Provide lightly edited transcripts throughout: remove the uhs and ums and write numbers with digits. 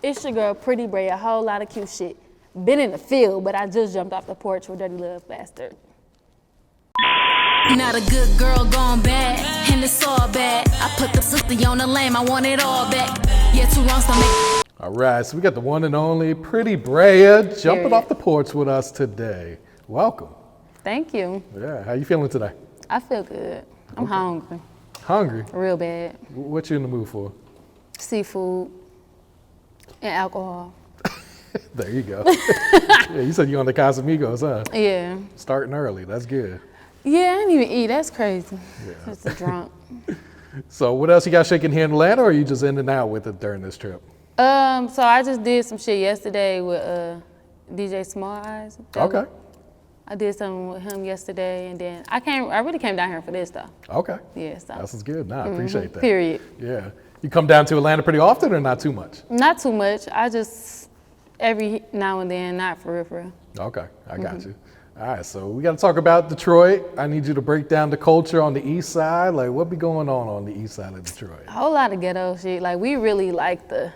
It's your girl, Pretty Brayah, a whole lot of cute shit. Been in the field, but I just jumped off the porch with Dirty Love Bastard. Not a good girl gone bad, and it's all bad. I put the pussy on the lame, I want it all back. Yeah, 2 wrongs don't make. All right, so we got the one and only Pretty Brayah jumping off the porch with us today. Welcome. Thank you. Yeah, how you feeling today? I feel good. I'm hungry. Hungry? Real bad. What you in the mood for? Seafood and alcohol. There you go. Yeah, you said you on the Casamigos, huh? Yeah. Starting early, that's good. Yeah, I didn't even eat. That's crazy. Yeah. Just a drunk. So what else you got shaking here in Atlanta, or are you just in and out with it during this trip? So I just did some shit yesterday with DJ Small Eyes. Okay. I did something with him yesterday, and then I really came down here for this though. Okay. Yeah, so. That's good. Nah, I appreciate that. Period. Yeah. You come down to Atlanta pretty often or not too much? Not too much. I just, every now and then, not for real, for real. Okay, I got you. All right, so we got to talk about Detroit. I need you to break down the culture on the east side. Like, what be going on the east side of Detroit? A whole lot of ghetto shit. Like, we really like the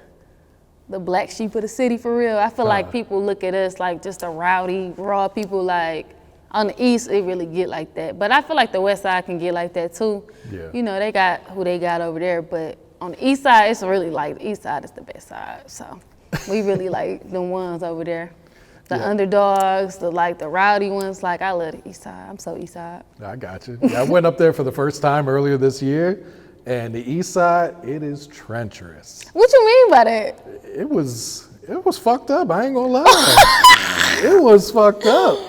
black sheep of the city, for real. I feel like people look at us like just a rowdy, raw people. Like, on the east, it really get like that. But I feel like the west side can get like that too. Yeah. You know, they got who they got over there, but on the east side, it's really like, the east side is the best side. So we really like the ones over there. The underdogs, the rowdy ones. Like, I love the east side. I'm so east side. I got you. Yeah, I went up there for the first time earlier this year, and the east side, it is treacherous. What you mean by that? It was fucked up. I ain't gonna lie. It was fucked up.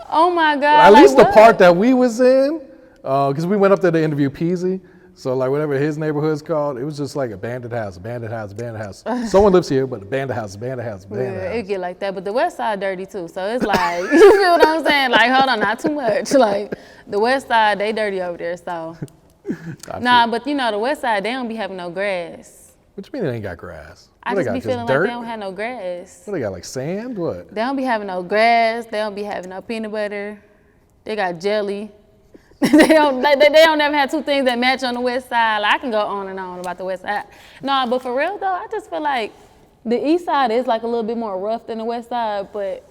Oh my God. At least the part that we was in, because we went up there to interview Peasy. So like whatever his neighborhood's called, it was just like abandoned house, abandoned house, abandoned house. Someone lives here, but abandoned house, abandoned house, abandoned house. It get like that, but the west side dirty too. So it's like, you feel what I'm saying? Like, hold on, not too much. Like, the west side, they dirty over there, so. Nah, but you know, the west side, they don't be having no grass. What you mean they ain't got grass? I just be feeling like they don't have no grass. What they got, like sand? What? They don't be having no grass. They don't be having no peanut butter. They got jelly. they don't never have two things that match on the west side. Like, I can go on and on about the west side. No, but for real though, I just feel like the east side is like a little bit more rough than the west side, but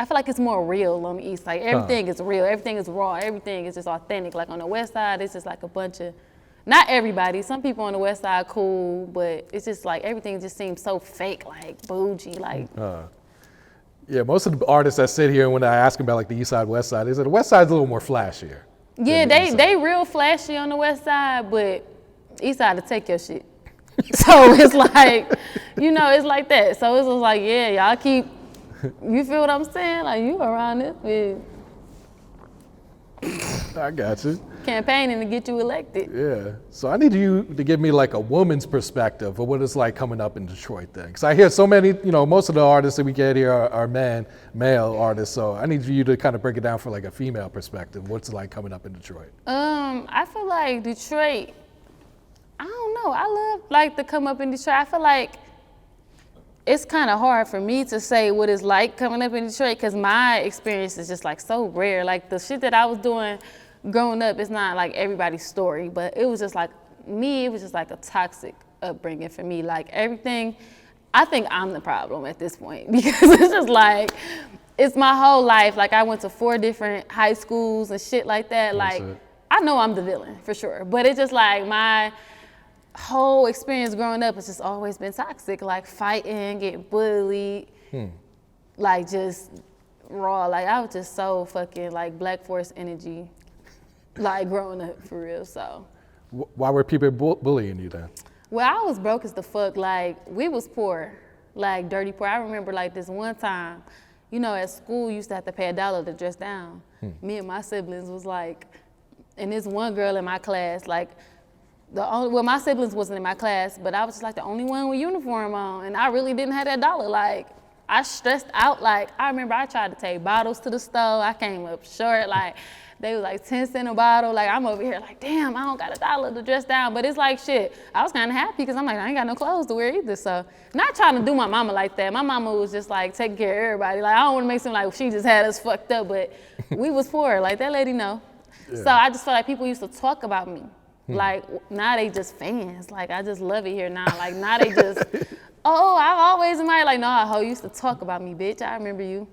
I feel like it's more real on the east side. Everything is real, everything is raw, everything is just authentic. Like on the west side, it's just like a bunch of, not everybody, some people on the west side cool, but it's just like everything just seems so fake, like bougie, like. Yeah, most of the artists that sit here, and when I ask them about like the east side, west side, they say the west side's a little more flashier. Yeah, they real flashy on the west side, but east side to take your shit. So it's like, you know, it's like that. So it's just like, yeah, y'all keep, you feel what I'm saying? Like, you around this bitch. I got you. Campaigning to get you elected. Yeah. So I need you to give me like a woman's perspective of what it's like coming up in Detroit then. Because I hear so many, you know, most of the artists that we get here are male artists. So I need you to kind of break it down for like a female perspective. What's it like coming up in Detroit? I feel like Detroit, I don't know. I love like to come up in Detroit. I feel like it's kind of hard for me to say what it's like coming up in Detroit because my experience is just like so rare. Like the shit that I was doing growing up, it's not like everybody's story, but it was just like me, it was just like a toxic upbringing for me. Like everything, I think I'm the problem at this point because it's just like, it's my whole life. Like I went to 4 different high schools and shit like that. Like I know I'm the villain for sure, but it's just like my whole experience growing up has just always been toxic, like fighting, getting bullied, like just raw. Like I was just so fucking like Black Force energy, like growing up for real. So why were people bullying you then? Well, I was broke as the fuck. Like we was poor, like dirty poor. I remember like this one time, you know, at school you used to have to pay $1 to dress down. Me and my siblings was like, and this one girl in my class, like my siblings wasn't in my class, but I was just like the only one with uniform on, and I really didn't have that $1. Like, I stressed out. Like, I remember I tried to take bottles to the store. I came up short. Like, they was like 10 cents a bottle. Like, I'm over here like, damn, I don't got $1 to dress down. But it's like, shit, I was kind of happy because I'm like, I ain't got no clothes to wear either. So, not trying to do my mama like that. My mama was just like taking care of everybody. Like, I don't want to make it seem like she just had us fucked up, but we was poor. Like, that lady know. Yeah. So I just felt like people used to talk about me. Like, now they just fans. Like, I just love it here now. Like, now they just, Oh, I've always admired, like, no, hoe used to talk about me, bitch. I remember you.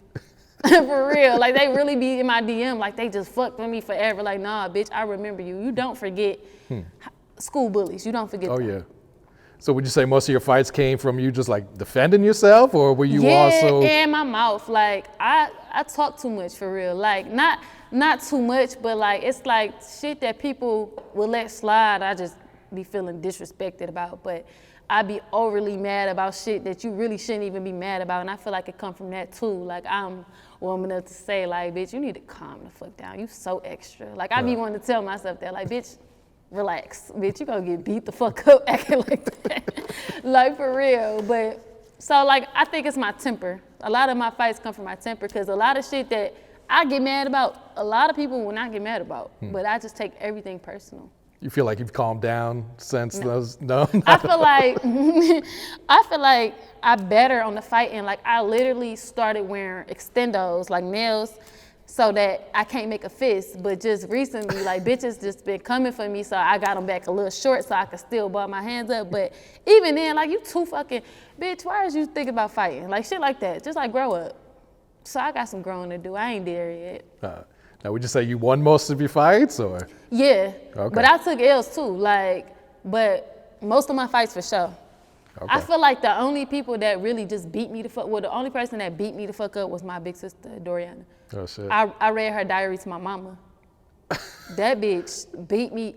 For real. Like, they really be in my DM, like, they just fucked with me forever. Like, nah, bitch, I remember you. You don't forget school bullies. You don't forget them. Yeah. So would you say most of your fights came from you just, like, defending yourself, or were you also... Yeah, and my mouth. Like, I talk too much, for real. Like, not too much, but, like, it's, like, shit that people will let slide. I just be feeling disrespected about, but I be overly mad about shit that you really shouldn't even be mad about, and I feel like it come from that too. Like, I'm woman enough to say, like, bitch, you need to calm the fuck down. You so extra. Like, I be wanting to tell myself that, like, bitch, relax. Bitch, you gonna get beat the fuck up acting like that. Like, for real. But, so, like, I think it's my temper. A lot of my fights come from my temper, because a lot of shit that I get mad about, a lot of people will not get mad about, but I just take everything personal. You feel like you've calmed down since those? No. I feel like I better on the fighting. Like, I literally started wearing extendos, like nails, so that I can't make a fist. But just recently, like, bitches just been coming for me, so I got them back a little short so I could still ball my hands up. But even then, like, you too fucking, bitch, why is you thinking about fighting? Like, shit like that. Just, like, grow up. So I got some growing to do. I ain't there yet. Now, would you say you won most of your fights, or? Yeah, Okay. but I took L's too, like, but most of my fights for sure. Okay. I feel like the only people that really just beat me the fuck, well, the only person that beat me the fuck up was my big sister, Doriana. Oh, shit. I read her diary to my mama. That bitch beat me,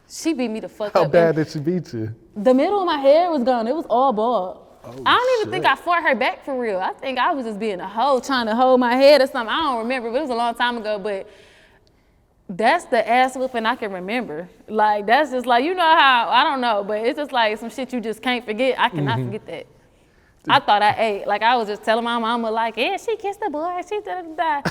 she beat me the fuck up. How bad did she beat you? The middle of my hair was gone, it was all bald. Oh, I don't even think I fought her back for real. I think I was just being a hoe trying to hold my head or something. I don't remember, but it was a long time ago. But that's the ass whooping I can remember. Like, that's just like, you know how, I don't know, but it's just like some shit you just can't forget. I cannot forget that. I thought I ate. Like, I was just telling my mama, like, yeah, she kissed the boy, she da-da-da.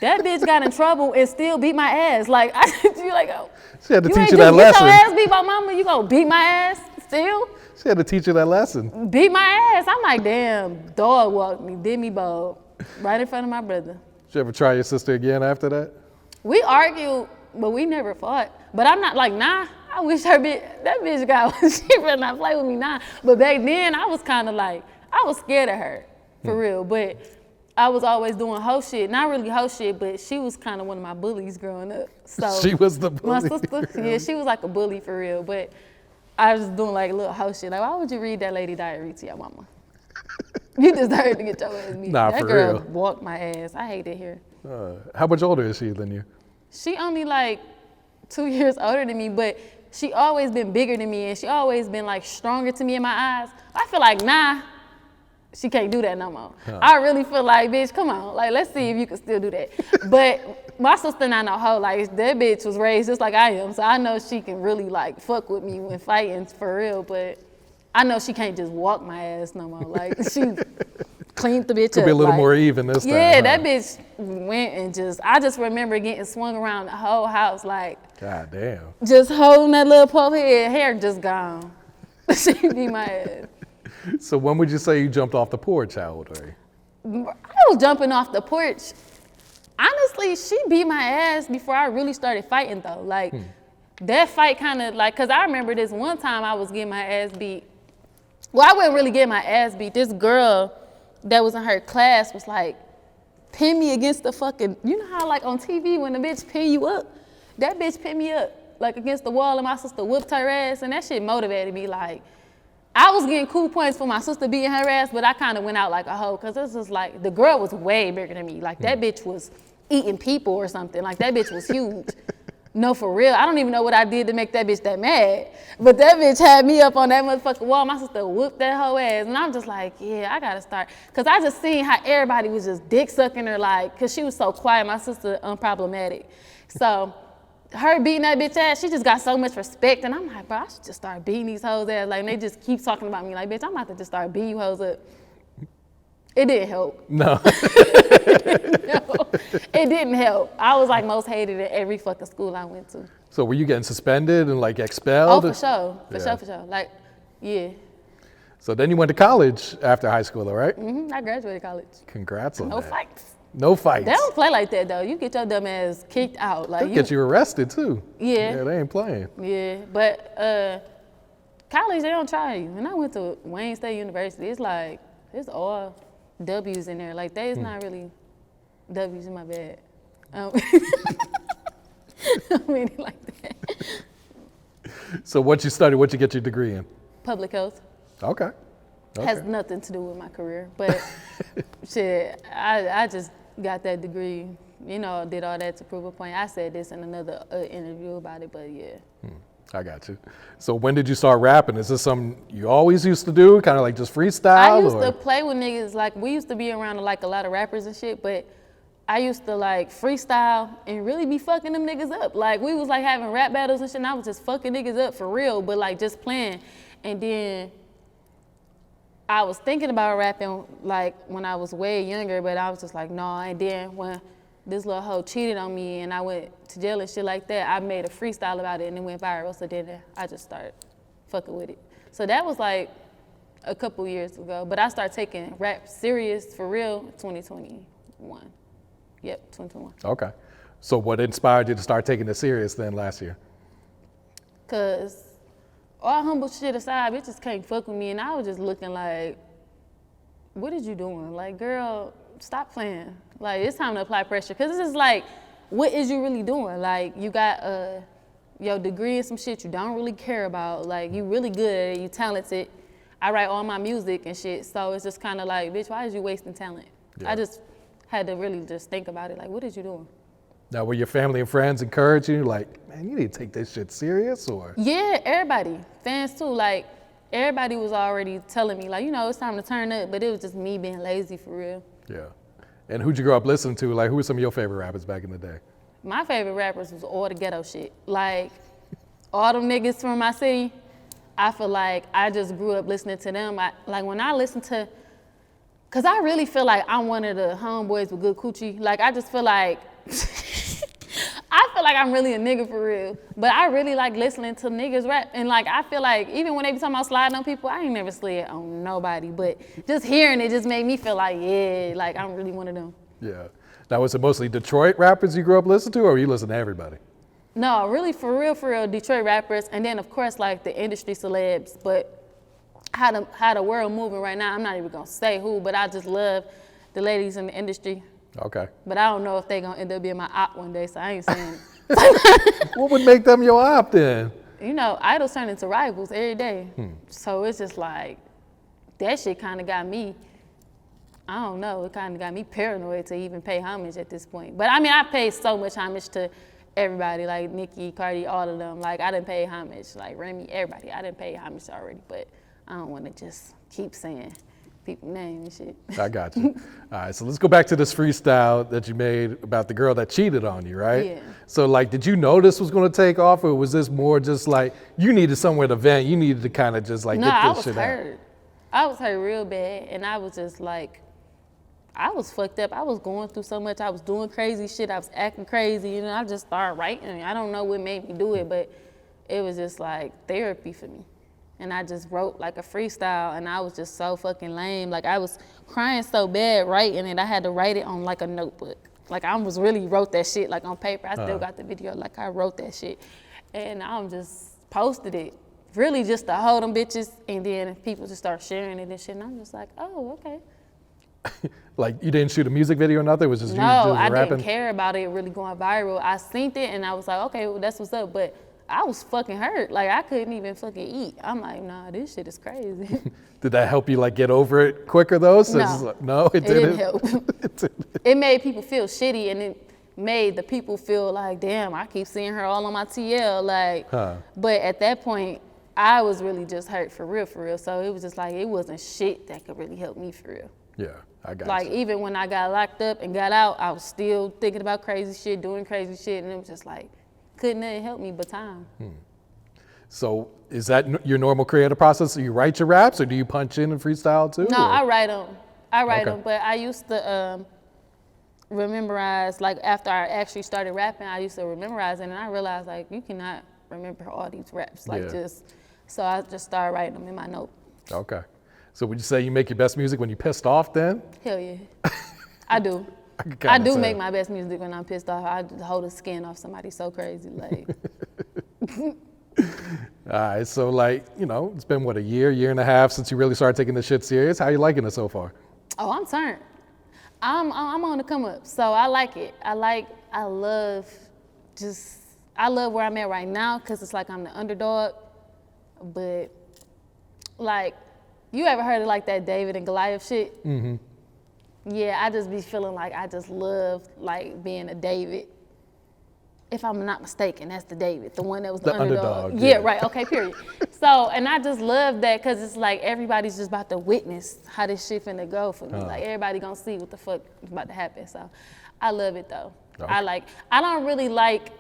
That bitch got in trouble and still beat my ass. Like, you like, oh. She had to You teach ain't you just that lesson. get your ass beat by mama, you gonna beat my ass still? She had to teach you that lesson. Beat my ass. I'm like, damn, dog walked me, did me bold, right in front of my brother. Did you ever try your sister again after that? We argued, but we never fought. But I'm not like, nah, I wish that bitch got, she better not play with me now. But back then, I was kind of like, I was scared of her, for real. But I was always doing hoe shit. Not really hoe shit, but she was kind of one of my bullies growing up. So She was the bully. my sister, yeah, she was like a bully for real. But I was doing like a little hoe shit. Like, why would you read that lady diary to your mama? You deserve to get your ass beat. Nah, that for girl real. walked my ass. I hate it here. How much older is she than you? She only like 2 years older than me, but she always been bigger than me, and she always been like stronger to me in my eyes. I feel like, nah, she can't do that no more. I really feel like, bitch, come on. Like, let's see if you can still do that. But my sister not no hoe. Like, that bitch was raised just like I am. So I know she can really, like, fuck with me when fighting for real. But I know she can't just walk my ass no more. Like, she cleaned the bitch up. Could be a little like, more even this time. Yeah, huh? that bitch went and I just remember getting swung around the whole house. Like, God damn. just holding that little puff head, hair just gone. She beat my ass. So when would you say you jumped off the porch? How old are you? I was jumping off the porch. Honestly, she beat my ass before I really started fighting though. Like, that fight kind of like, cause I remember this one time I was getting my ass beat. Well, I wasn't really getting my ass beat. This girl that was in her class was like, pin me against the fucking, you know how like on TV when the bitch pin you up? That bitch pinned me up like against the wall and my sister whooped her ass, and that shit motivated me. Like, I was getting cool points for my sister beating her ass, but I kind of went out like a hoe, because this is like, the girl was way bigger than me. Like, that bitch was eating people or something. Like, that bitch was huge. No, for real. I don't even know what I did to make that bitch that mad. But that bitch had me up on that motherfucking wall. My sister whooped that whole ass. And I'm just like, yeah, I got to start. Because I just seen how everybody was just dick sucking her, like, because she was so quiet. My sister, unproblematic. So her beating that bitch ass, she just got so much respect. And I'm like, bro, I should just start beating these hoes ass. Like, and they just keep talking about me. Like, bitch, I'm about to just start beating you hoes up. It didn't help. No. No, it didn't help. I was like most hated at every fucking school I went to. So were you getting suspended and like expelled? Oh, for sure. Yeah. For sure. Like, yeah. So then you went to college after high school, all right? I graduated college. Congrats on No that. fights. No fights. They don't play like that though. You get your dumb ass kicked out. Like, They'll get you arrested too. Yeah. Yeah, they ain't playing. Yeah, but college, they don't try you. When I went to Wayne State University, it's like, it's all W's in there. Like, there's not really W's in my bed. I mean it like that. So what you studied, what you get your degree in? Public health. Okay. Has nothing to do with my career, but shit, I just got that degree, you know, did all that to prove a point. I said this in another interview about it, but yeah. I got you. So when did you start rapping? Is this something you always used to do, kind of like just freestyle? I used to play with niggas, like we used to be around like a lot of rappers and shit, but I used to like freestyle and really be fucking them niggas up. Like we was like having rap battles and shit, and I was just fucking niggas up for real, but like just playing. And then I was thinking about rapping like when I was way younger, but I was just like, no. And then when this little hoe cheated on me and I went to jail and shit like that, I made a freestyle about it and it went viral. So then I just started fucking with it. So that was like a couple years ago, but I started taking rap serious for real 2021. Yep, 2021. Okay. So what inspired you to start taking it serious then last year? Cause all humble shit aside, bitches can't fuck with me, and I was just looking like, what is you doing? Like, girl, stop playing. Like, it's time to apply pressure. Cause it's just like, what is you really doing? Like, you got your degree in some shit you don't really care about. Like, you really good at it, you talented. I write all my music and shit, so it's just kind of like, bitch, why is you wasting talent? Yeah. I just had to really just think about it. Like, what is you doing? Now, were your family and friends encourage you? Like, man, you need to take this shit serious, or? Yeah, everybody, fans too. Like, everybody was already telling me, like, you know, it's time to turn up, but it was just me being lazy for real. Yeah. And who'd you grow up listening to? Like, who were some of your favorite rappers back in the day? My favorite rappers was all the ghetto shit. Like, all them niggas from my city, I feel like I just grew up listening to them. Like, when I listen to, cause I really feel like I'm one of the homeboys with good coochie. Like, I just feel like, I feel like I'm really a nigga for real, but I really like listening to niggas rap. And like, I feel like even when they be talking about sliding on people, I ain't never slid on nobody, but just hearing it just made me feel like, yeah, like I'm really one of them. Yeah. Now, was it mostly Detroit rappers you grew up listening to, or you listen to everybody? No, really for real, Detroit rappers. And then of course, like the industry celebs, but how the world moving right now, I'm not even gonna say who, but I just love the ladies in the industry. Okay. But I don't know if they gonna end up being my op one day, so I ain't saying it. What would make them your op then? You know, idols turn into rivals every day. So it's just like, that shit kind of got me, I don't know, it kind of got me paranoid to even pay homage at this point. But I mean, I paid so much homage to everybody, like Nicki, Cardi, all of them. Like, I didn't pay homage, like Remy, everybody. I didn't pay homage already, but I don't want to just keep saying people name and shit. I got you. All right, so let's go back to this freestyle that you made about the girl that cheated on you, right? Yeah. So like, did you know this was gonna take off, or was this more just like, you needed somewhere to vent, you needed to kind of just like No, get this shit hurt. I was hurt real bad, and I was just like, I was fucked up. I was going through so much. I was doing crazy shit. I was acting crazy, you know. I just started writing. I don't know what made me do it, but it was just like therapy for me. And I just wrote like a freestyle, and I was just so fucking lame. Like, I was crying so bad writing it, I had to write it on like a notebook. Like, I was really wrote that shit like on paper. I still got the video, like I wrote that shit. And I just posted it, really just to hold them bitches, and then people just start sharing it and shit. And I'm just like, oh, okay. Like, you didn't shoot a music video or nothing? It was just No, you just I rapping? didn't care about it really going viral. I seen it, and I was like, okay, well, that's what's up. But I was fucking hurt. Like, I couldn't even fucking eat. I'm like, nah, this shit is crazy. Did that help you like get over it quicker though? So No. it's like, no, it It didn't. didn't help. It didn't. It made people feel shitty, and it made the people feel like, damn, I keep seeing her all on my TL. Like, but at that point, I was really just hurt for real. So it was just like, it wasn't shit that could really help me for real. Yeah, I got Like, you. even when I got locked up and got out, I was still thinking about crazy shit, doing crazy shit, and it was just like, couldn't nothing help me but time. So is that your normal creative process? Do you write your raps, or do you punch in and freestyle too? No, or? I write them. Okay. But I used to memorize, like after I actually started rapping, I used to memorize it, and I realized like, you cannot remember all these raps, like Yeah. so I just started writing them in my note. Okay. So would you say you make your best music when you're pissed off then? Hell yeah. I do. can I kinda do tell. make my best music when I'm pissed off. I just hold the skin off somebody so crazy, like. All right, so like, it's been what, a year and a half since you really started taking this shit serious. How you liking it so far? Oh, I'm turned. I'm on the come up, so I like it. I love where I'm at right now because it's like I'm the underdog. But like, you ever heard of like that David and Goliath shit? Mm-hmm. Yeah, I just be feeling like I just love like being a David. If I'm not mistaken, that's the David, the one that was the underdog. Yeah, right, okay, period. So, and I just love that because it's like everybody's just about to witness how this shit finna go for me. Like everybody gonna see what the fuck is about to happen. So I love it though. Okay. I don't really like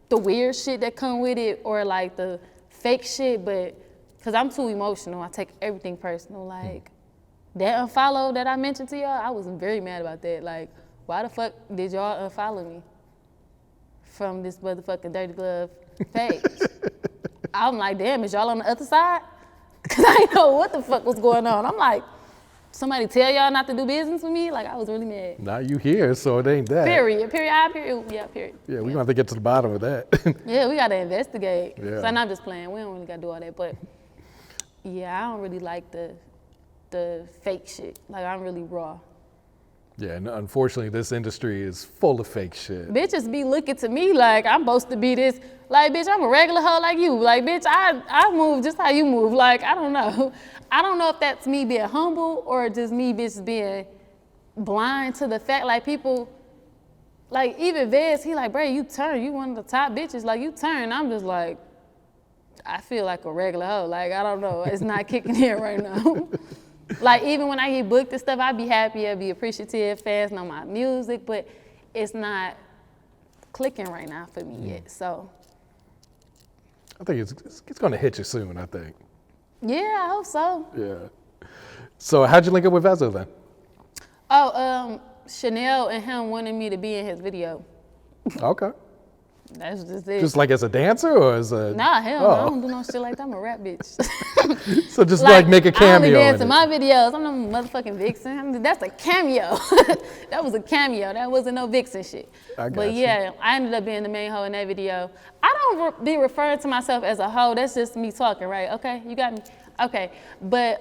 the weird shit that come with it or like the fake shit, but because I'm too emotional, I take everything personal. Like that unfollow that I mentioned to y'all, I was very mad about that. Like, why the fuck did y'all unfollow me from this motherfucking Dirty Glove page? I'm like, damn, is y'all on the other side? Because I didn't know what the fuck was going on. I'm like, somebody tell y'all not to do business with me? Like, I was really mad. Now you here, so it ain't that. Period. Yeah, period. Yeah, we're gonna have to get to the bottom of that. Yeah, we gotta investigate. Yeah. So I'm just playing. We don't really gotta do all that. But yeah, I don't really like the fake shit. Like, I'm really raw. Yeah, and unfortunately, this industry is full of fake shit. Bitches be looking to me like I'm supposed to be this. Like, bitch, I'm a regular hoe like you. Like, bitch, I move just how you move. Like, I don't know. I don't know if that's me being humble or just me bitch being blind to the fact, like, people, like, even Vez, he like, bro, you turn. You one of the top bitches. Like, you turn. I'm just like, I feel like a regular hoe. Like, I don't know. It's not kicking in right now. Like, even when I get booked and stuff, I be happy, I be appreciative, fans know my music, but it's not clicking right now for me yet, so. I think it's gonna hit you soon, I think. Yeah, I hope so. Yeah. So how'd you link up with Vezzo then? Oh, Chanel and him wanted me to be in his video. Okay. That's just it. Just like as a dancer or as a? Nah, hell no, I don't do no shit like that. I'm a rap bitch. So just like make a cameo. I only dance in my videos. I'm no motherfucking vixen. I mean, that's a cameo. That was a cameo. That wasn't no vixen shit. But yeah, I ended up being the main hoe in that video. I don't be referring to myself as a hoe. That's just me talking, right? Okay, you got me. Okay, but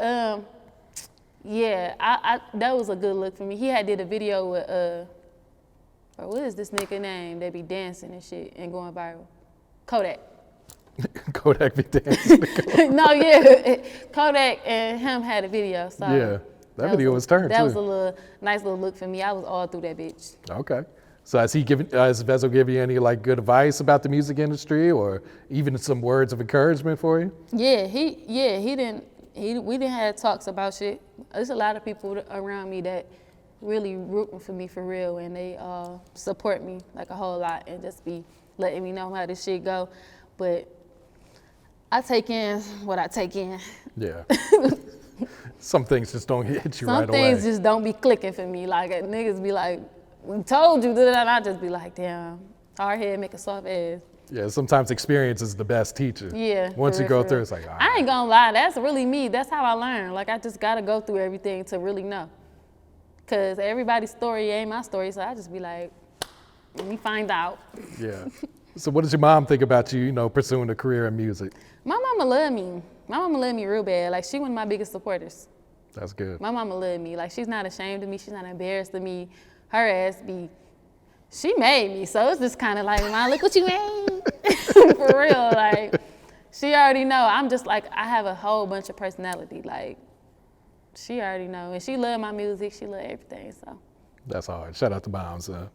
yeah, I that was a good look for me. He had did a video with or what is this nigga name? They be dancing and shit and going viral. Kodak. Kodak be dancing. No, yeah. Kodak and him had a video. So yeah, that video was turned too. That was a nice little look for me. I was all through that bitch. Okay. So has Vezzo give you any like good advice about the music industry or even some words of encouragement for you? Yeah, we didn't have talks about shit. There's a lot of people around me that really rooting for me for real, and they support me like a whole lot and just be letting me know how this shit go. But I take in what I take in. Yeah. Some things just don't hit you right away. Some things just don't be clicking for me. Like niggas be like, we told you, and I just be like, damn, hard head make a soft ass. Yeah, sometimes experience is the best teacher. Yeah. Once you go through, it's like, all right. I ain't gonna lie, that's really me. That's how I learn. Like, I just gotta go through everything to really know. Cause everybody's story ain't my story, so I just be like, let me find out. Yeah. So what does your mom think about you, pursuing a career in music? My mama love me. My mama love me real bad. Like, she one of my biggest supporters. That's good. My mama love me. Like, she's not ashamed of me. She's not embarrassed of me. Her ass she made me. So it's just kind of like, Mom, look what you made. For real. Like, she already know. I'm just like, I have a whole bunch of personality. Like, she already know. And she love my music. She love everything, so. That's hard. Shout out to Moms. All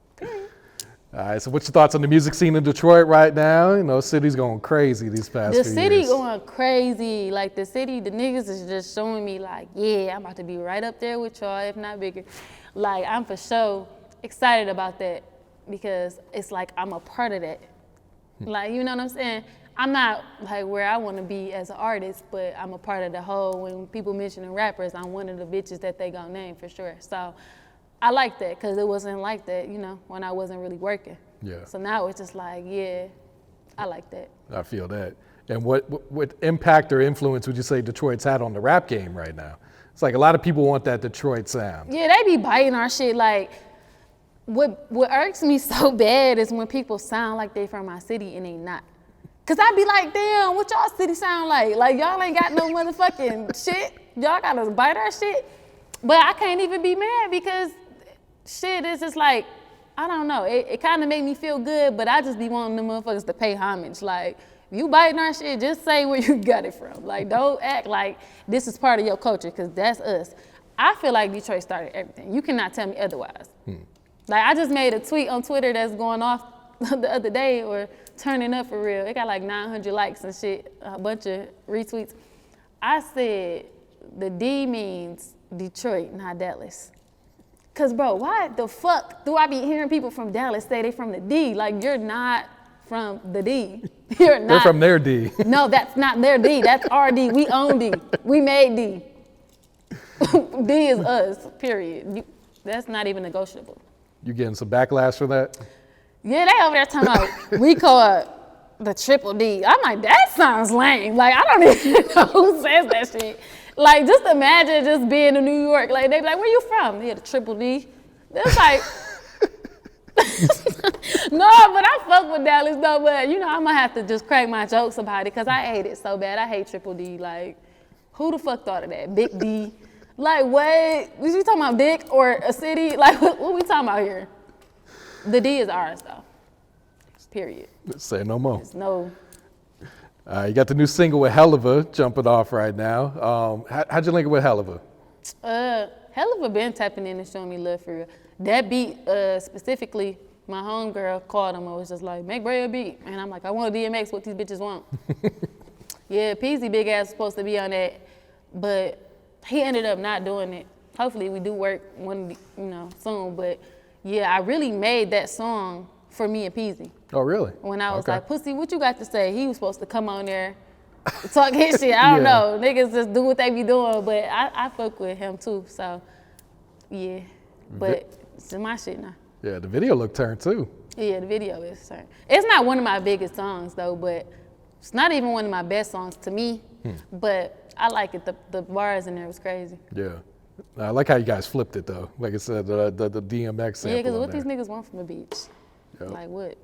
right, so what's your thoughts on the music scene in Detroit right now? City's going crazy these past few years. The city going crazy. Like, the niggas is just showing me like, yeah, I'm about to be right up there with y'all, if not bigger. Like, I'm for sure excited about that because it's like I'm a part of that. Like, you know what I'm saying? I'm not like where I want to be as an artist, but I'm a part of the whole. When people mentioning rappers, I'm one of the bitches that they gonna name for sure. So I like that because it wasn't like that, when I wasn't really working. Yeah. So now it's just like, yeah, I like that. I feel that. And what impact or influence would you say Detroit's had on the rap game right now? It's like a lot of people want that Detroit sound. Yeah, they be biting our shit. Like, what irks me so bad is when people sound like they from my city and they not. Cause I be like, damn, what y'all city sound like? Like y'all ain't got no motherfucking shit. Y'all gotta bite our shit. But I can't even be mad because shit is just like, I don't know. It kind of made me feel good, but I just be wanting the motherfuckers to pay homage. Like, if you biting our shit, just say where you got it from. Like, don't act like this is part of your culture, because that's us. I feel like Detroit started everything. You cannot tell me otherwise. Like, I just made a tweet on Twitter that's going off the other day, or turning up for real. It got like 900 likes and shit, a bunch of retweets. I said, the D means Detroit, not Dallas. Cause bro, why the fuck do I be hearing people from Dallas say they from the D? Like, you're not from the D. You're not. They're from their D. No, that's not their D. That's our D. We own D. We made D. D is us, period. That's not even negotiable. You getting some backlash for that? Yeah, they over there talking about, we call it the triple D. I'm like, that sounds lame. Like, I don't even know who says that shit. Like, just imagine just being in New York. Like, they be like, where you from? Yeah, the triple D. It's like, no, but I fuck with Dallas though. But, you know, I'm going to have to just crack my jokes about it because I hate it so bad. I hate triple D. Like, who the fuck thought of that? Big D. Like, what? Was you talking about dick or a city? Like, what we talking about here? The D is ours, though. Period. Say no more. There's no. You got the new single with Helluva jumping off right now. How'd you link it with Helluva? Helluva been tapping in and showing me love for real. That beat specifically, my homegirl called him and was just like, make Brayah a beat. And I'm like, I want a DMX, what these bitches want. Yeah, Peasy big ass was supposed to be on that, but he ended up not doing it. Hopefully we do work soon, but yeah, I really made that song for me and Peasy. Oh, really? When I was like, pussy, what you got to say? He was supposed to come on there, talk his shit. I don't know. Niggas just do what they be doing, but I fuck with him too, so yeah. But it's my shit now. Yeah, the video looked turned too. Yeah, the video is turned. It's not one of my biggest songs though, but it's not even one of my best songs to me, but I like it. The bars in there was crazy. Yeah. I like how you guys flipped it though. Like I said, the DMX sample. Yeah, because what these niggas want from the beach? Yep. Like what?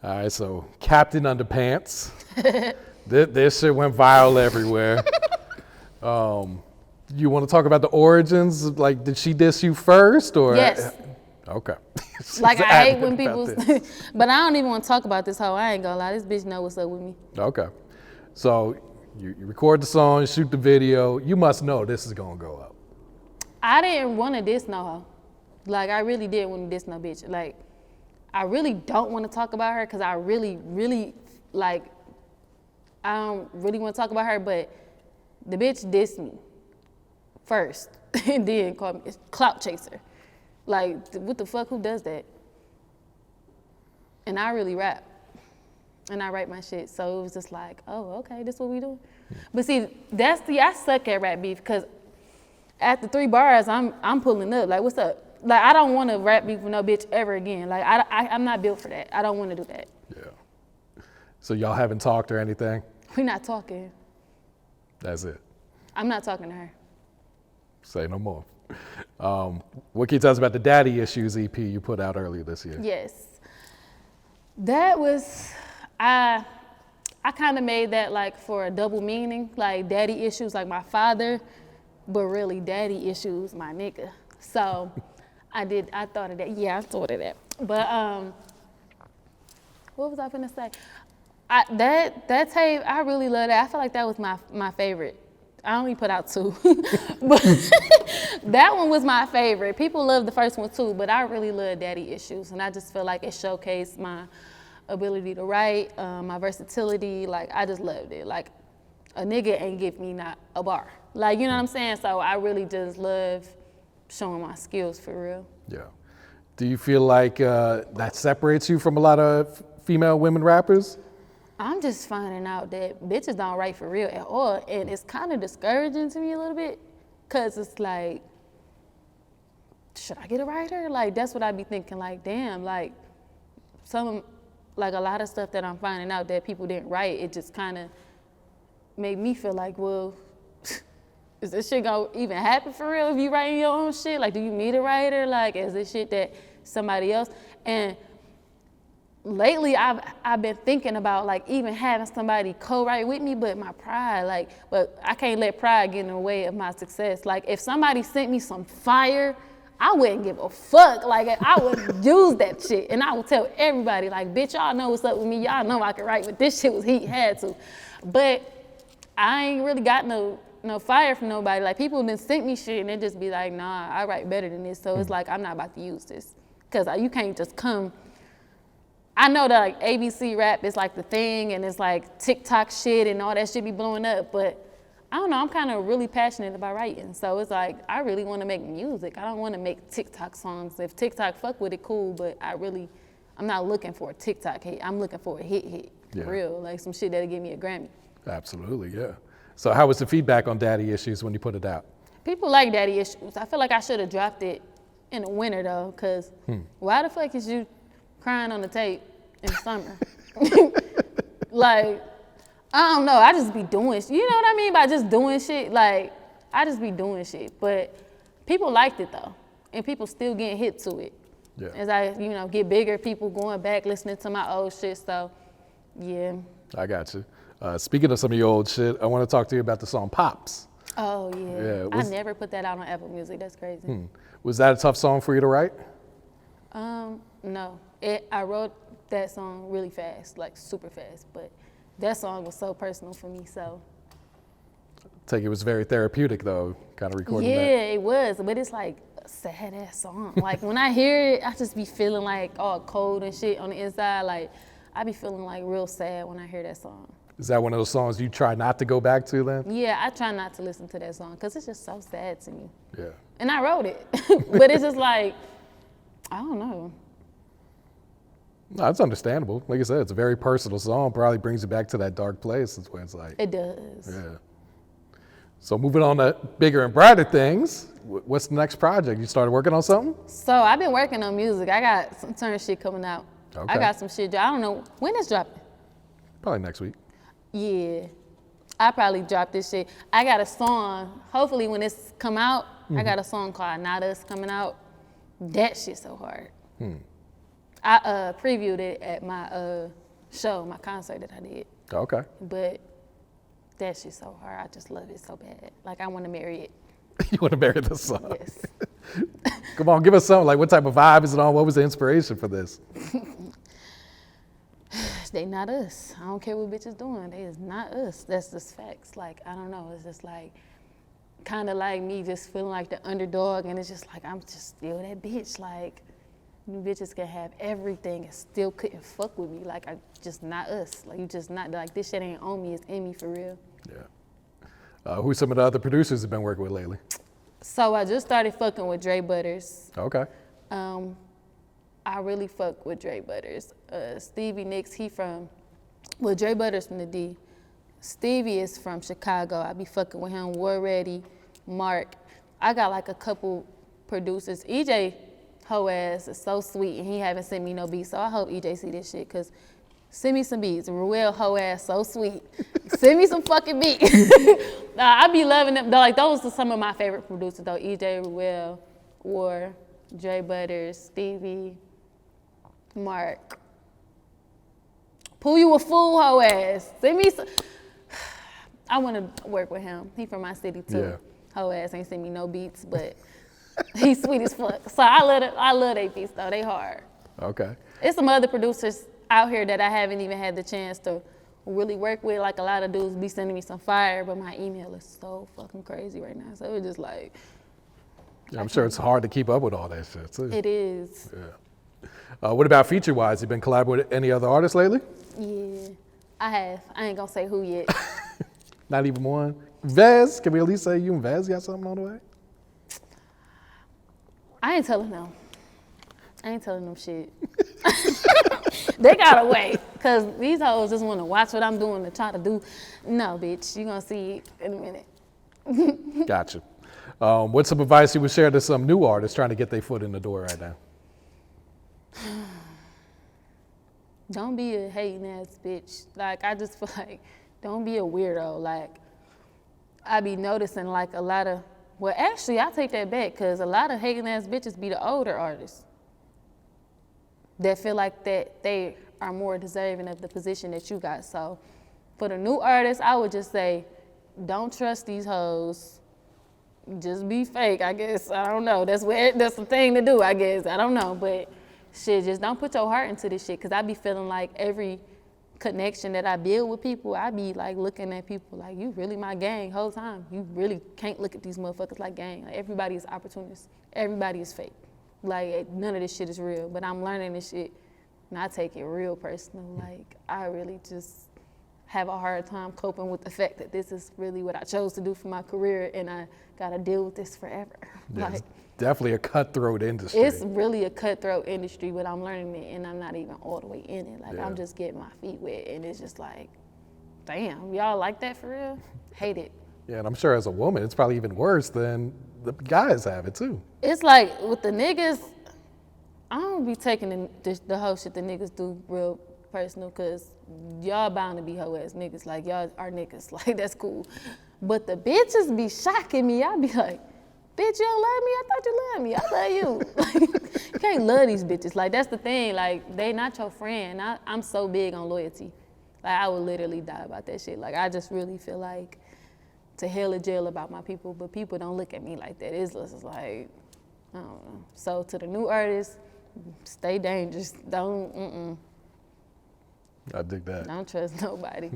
All right, so Captain Underpants. This shit went viral everywhere. You want to talk about the origins? Like, did she diss you first, or? Yes. Okay. Like, I hate when people, but I don't even want to talk about this hoe. I ain't gonna lie, this bitch know what's up with me. Okay. So you record the song, you shoot the video. You must know this is gonna go up. I didn't want to diss no hoe. Like, I really didn't want to diss no bitch. Like, I really don't want to talk about her because I really, really, like, I don't really want to talk about her, but the bitch dissed me first and then called me a clout chaser. Like, what the fuck, who does that? And I really rap. And I write my shit. So it was just like, oh, okay, this what we doing? But see, I suck at rap beef because after 3 bars, I'm pulling up. Like, what's up? Like, I don't want to rap beef with no bitch ever again. Like, I'm not built for that. I don't want to do that. Yeah. So y'all haven't talked or anything? We're not talking. That's it. I'm not talking to her. Say no more. What can you tell us about the Daddy Issues EP you put out earlier this year? Yes. That was, I kind of made that like for a double meaning, like daddy issues like my father, but really daddy issues my nigga. So I thought of that. Yeah, I thought of that. But what was I finna say? That tape, I really love that. I feel like that was my favorite. I only put out 2, but that one was my favorite. People love the first one too, but I really love Daddy Issues, and I just feel like it showcased my ability to write, my versatility. Like, I just loved it. Like, a nigga ain't give me not a bar. Like, you know what I'm saying? So I really just love showing my skills for real. Yeah. Do you feel like that separates you from a lot of female women rappers? I'm just finding out that bitches don't write for real at all. And it's kind of discouraging to me a little bit. Cause it's like, should I get a writer? Like, that's what I be thinking, like, damn, like a lot of stuff that I'm finding out that people didn't write, it just kind of made me feel like, well, is this shit gonna even happen for real if you writing your own shit? Like, do you need a writer? Like, is this shit that somebody else? And lately I've been thinking about like even having somebody co-write with me, but my pride, but I can't let pride get in the way of my success. Like if somebody sent me some fire, I wouldn't give a fuck. Like I would use that shit, and I would tell everybody, like, bitch, y'all know what's up with me. Y'all know I can write, but this shit was heat, had to. But I ain't really got no fire from nobody. Like people done sent me shit, and they just be like, nah, I write better than this. So it's like I'm not about to use this, cause you can't just come. I know that like ABC rap is like the thing, and it's like TikTok shit and all that shit be blowing up, but I don't know, I'm kind of really passionate about writing. So it's like, I really want to make music. I don't want to make TikTok songs. If TikTok fuck with it, cool, but I'm not looking for a TikTok hit. I'm looking for a hit, for real. Like some shit that'll give me a Grammy. Absolutely, yeah. So how was the feedback on Daddy Issues when you put it out? People like Daddy Issues. I feel like I should have dropped it in the winter though, cause why the fuck is you crying on the tape in the summer? Like, I don't know, I just be doing shit. You know what I mean by just doing shit? Like, I just be doing shit. But people liked it though, and people still getting hip to it. Yeah. As I, get bigger, people going back, listening to my old shit, so, yeah. I got you. Speaking of some of your old shit, I want to talk to you about the song Pops. Oh, yeah. I never put that out on Apple Music, that's crazy. Was that a tough song for you to write? No. I wrote that song really fast, like super fast, but that song was so personal for me, so. Take it was very therapeutic though, kind of recording that. Yeah, it was, but it's like a sad ass song. Like when I hear it, I just be feeling like all cold and shit on the inside. Like I be feeling like real sad when I hear that song. Is that one of those songs you try not to go back to then? Yeah, I try not to listen to that song because it's just so sad to me. Yeah. And I wrote it, but it's just like, I don't know. No, it's understandable. Like I said, it's a very personal song. Probably brings you back to that dark place. That's what it's like. It does. Yeah. So moving on to bigger and brighter things, what's the next project? You started working on something? So I've been working on music. I got some turn shit coming out. Okay. I got some shit. I don't know when it's dropping. Probably next week. Yeah. I probably drop this shit. I got a song. Hopefully when it's come out, I got a song called Not Us coming out. That shit's so hard. I previewed it at my show, my concert that I did. Okay. But that shit's so hard. I just love it so bad. Like, I want to marry it. You want to marry this song? Yes. Come on, give us something. Like, what type of vibe is it on? What was the inspiration for this? They not us. I don't care what bitches doing. They is not us. That's just facts. Like, I don't know. It's just like, kind of like me just feeling like the underdog. And it's just like, I'm just still that bitch. Like, you bitches can have everything and still couldn't fuck with me. Like, I just not us. Like, you just not, like, this shit ain't on me, it's in me for real. Yeah. Who's some of the other producers you've been working with lately? So I just started fucking with Dre Butters. Okay. I really fuck with Dre Butters. Stevie Nicks, Dre Butters from the D. Stevie is from Chicago. I be fucking with him, War Ready, Mark. I got like a couple producers. EJ, hoe ass is so sweet, and he haven't sent me no beats, so I hope EJ see this shit, cause send me some beats. Ruel, hoe ass, so sweet. Send me some fucking beats. I be loving them. Like, those are some of my favorite producers though. EJ, Ruel, War, Dre Butters, Stevie, Mark. Pooh, you a fool, hoe ass. Send me some. I wanna work with him. He from my city too. Yeah. Hoe ass ain't send me no beats, but he's sweet as fuck. So I love they beats though, they hard. Okay. There's some other producers out here that I haven't even had the chance to really work with. Like, a lot of dudes be sending me some fire, but my email is so fucking crazy right now. So it's just like. Yeah, I'm sure it's hard to keep up with all that shit too. It is. Yeah. What about feature-wise? You been collaborating with any other artists lately? Yeah, I have. I ain't gonna say who yet. Not even one? Vez, can we at least say you and Vez got something on the way? I ain't telling them. I ain't telling them shit. They gotta wait, cause these hoes just wanna watch what I'm doing to try to do. No, bitch, you gonna see it in a minute. Gotcha. What's some advice you would share to some new artists trying to get their foot in the door right now? Don't be a hating ass bitch. Like, I just feel like, don't be a weirdo. Like, I be noticing like a lot of, well, actually, I take that back, because a lot of hating ass bitches be the older artists that feel like that they are more deserving of the position that you got. So for the new artists, I would just say, don't trust these hoes. Just be fake, I guess. I don't know. That's the thing to do, I guess. I don't know. But shit, just don't put your heart into this shit. Because I be feeling like every connection that I build with people, I be like looking at people like, you really my gang whole time. You really can't look at these motherfuckers like gang. Like, everybody is opportunist. Everybody is fake. Like, none of this shit is real. But I'm learning this shit, and I take it real personal. Like, I really just have a hard time coping with the fact that this is really what I chose to do for my career, and I gotta deal with this forever. Yeah, like, it's definitely a cutthroat industry. it's really a cutthroat industry, but I'm learning it, and I'm not even all the way in it. Like, Yeah. I'm just getting my feet wet, and it's just like, damn, y'all like that for real? Hate it. Yeah, and I'm sure as a woman, it's probably even worse than the guys have it too. It's like with the niggas, I don't be taking the whole shit the niggas do real personal, because y'all bound to be hoe ass niggas. Like, y'all are niggas. Like, that's cool. But the bitches be shocking me. I be like, bitch, you don't love me? I thought you loved me. I love you. Like, you can't love these bitches. Like, that's the thing. Like, they not your friend. I'm so big on loyalty. Like, I would literally die about that shit. Like, I just really feel like to hell or jail about my people, but people don't look at me like that. It's just like, I don't know. So to the new artists, stay dangerous. I dig that. Don't trust nobody,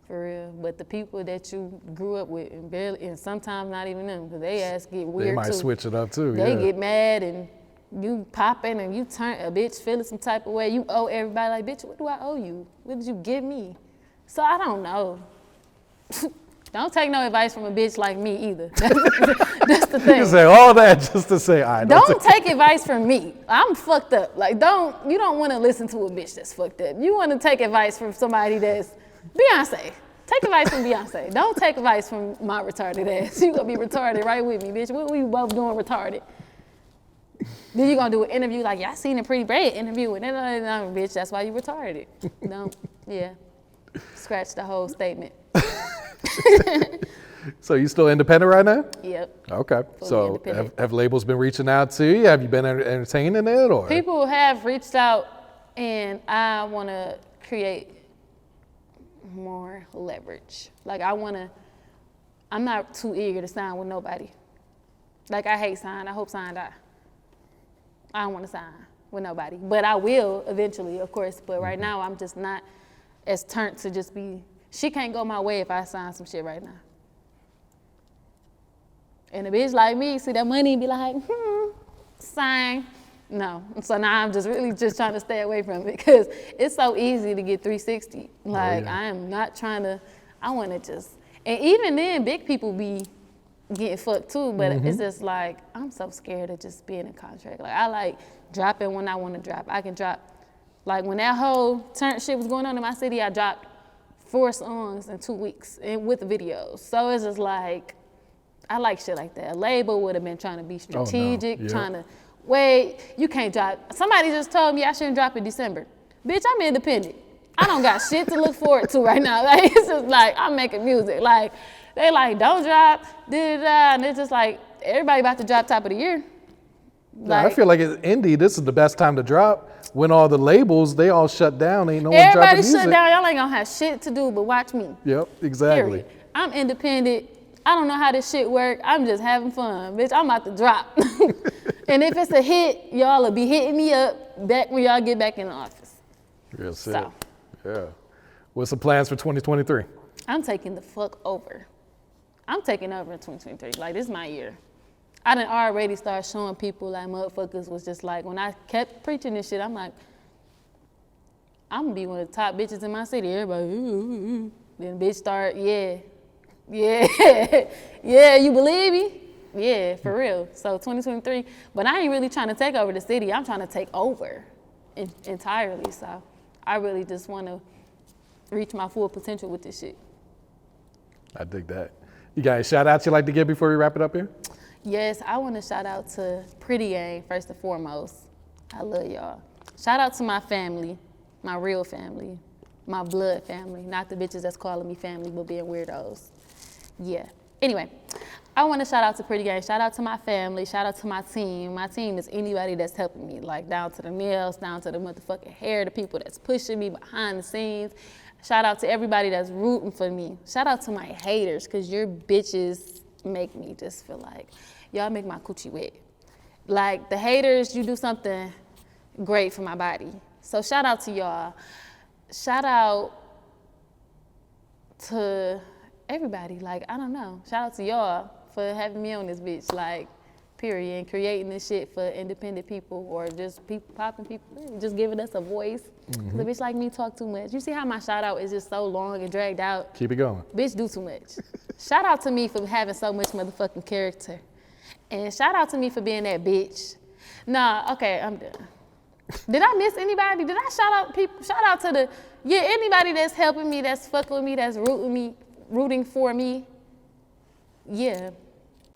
for real. But the people that you grew up with, and sometimes not even them, because they ass get weird too. They might switch it up too. They yeah. get mad, and you popping, and you turn a bitch feeling some type of way. You owe everybody, like, bitch, what do I owe you? What did you give me? So I don't know. Don't take no advice from a bitch like me either. That's the thing. You say all that just to say, all right. Don't take advice from me. I'm fucked up. Like, you don't want to listen to a bitch that's fucked up. You want to take advice from somebody that's Beyonce. Take advice from Beyonce. Don't take advice from my retarded ass. You gonna be retarded right with me, bitch. What we both doing retarded? Then you gonna do an interview like, yeah, I seen a Pretty Brayah interview, and then, bitch, that's why you retarded. Yeah. Scratch the whole statement. So you still independent right now? Yep. Okay. Fully So independent. have labels been reaching out to you? Have you been entertaining it, or? People have reached out, and I want to create more leverage. Like, I'm not too eager to sign with nobody. Like, I hate sign. I hope sign die. I don't want to sign with nobody. But I will eventually, of course. But right now, I'm just not as turned to just be, she can't go my way if I sign some shit right now. And a bitch like me, see that money and be like, sign. No. So now I'm just really just trying to stay away from it, because it's so easy to get 360. Like, yeah. I am not trying to, I want to just, and even then, big people be getting fucked too, but it's just like, I'm so scared of just being in contract. Like, I like dropping when I want to drop. I can drop, like when that whole turn shit was going on in my city, I dropped 4 songs in 2 weeks and with videos. So it's just like, I like shit like that. A label would have been trying to be strategic, Yeah. trying to, wait, you can't drop. Somebody just told me I shouldn't drop in December. Bitch, I'm independent. I don't got shit to look forward to right now. Like, it's just like, I'm making music. Like, they like, don't drop, da-da-da. And it's just like, everybody about to drop top of the year. I feel like it's indie, this is the best time to drop. When all the labels, they all shut down, ain't no one dropping everybody music. shut down. Y'all ain't gonna have shit to do but watch me. Yep, exactly. Period. I'm independent. I don't know how this shit work. I'm just having fun. Bitch, I'm about to drop. And if it's a hit, y'all will be hitting me up back when y'all get back in the office. Real shit. So. Yeah. What's the plans for 2023? I'm taking the fuck over. I'm taking over in 2023. Like, this is my year. I done already started showing people, like, motherfuckers was just like, when I kept preaching this shit, I'm like, I'm gonna be one of the top bitches in my city. Everybody, ooh. Then bitch start, yeah, you believe me? Yeah, for real. So 2023, but I ain't really trying to take over the city. I'm trying to take over entirely. So I really just want to reach my full potential with this shit. I dig that. You got any shout outs you'd like to give before we wrap it up here? Yes, I want to shout out to Pretty Brayah first and foremost. I love y'all. Shout out to my family, my real family, my blood family, not the bitches that's calling me family but being weirdos. Yeah. Anyway, I want to shout out to Pretty Gang. Shout out to my family. Shout out to my team. My team is anybody that's helping me, like down to the nails, down to the motherfucking hair, the people that's pushing me behind the scenes. Shout out to everybody that's rooting for me. Shout out to my haters, because your bitches make me just feel like, y'all make my coochie wet. Like, the haters, you do something great for my body. So shout out to y'all. Shout out to everybody. Like, I don't know. Shout out to y'all for having me on this bitch, like, period, and creating this shit for independent people or just people, popping people, just giving us a voice. Mm-hmm. 'Cause a bitch like me talk too much. You see how my shout out is just so long and dragged out? Keep it going. Bitch do too much. Shout out to me for having so much motherfucking character. And shout out to me for being that bitch. Nah, okay, I'm done. Did I miss anybody? Did I shout out people? Shout out to anybody that's helping me, that's fucking with me, that's rooting for me. Yeah.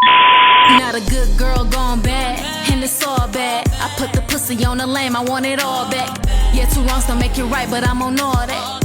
Not a good girl gone bad, and it's all bad. I put the pussy on the lame, I want it all back. Yeah, two wrongs don't make it right, but I'm on all that.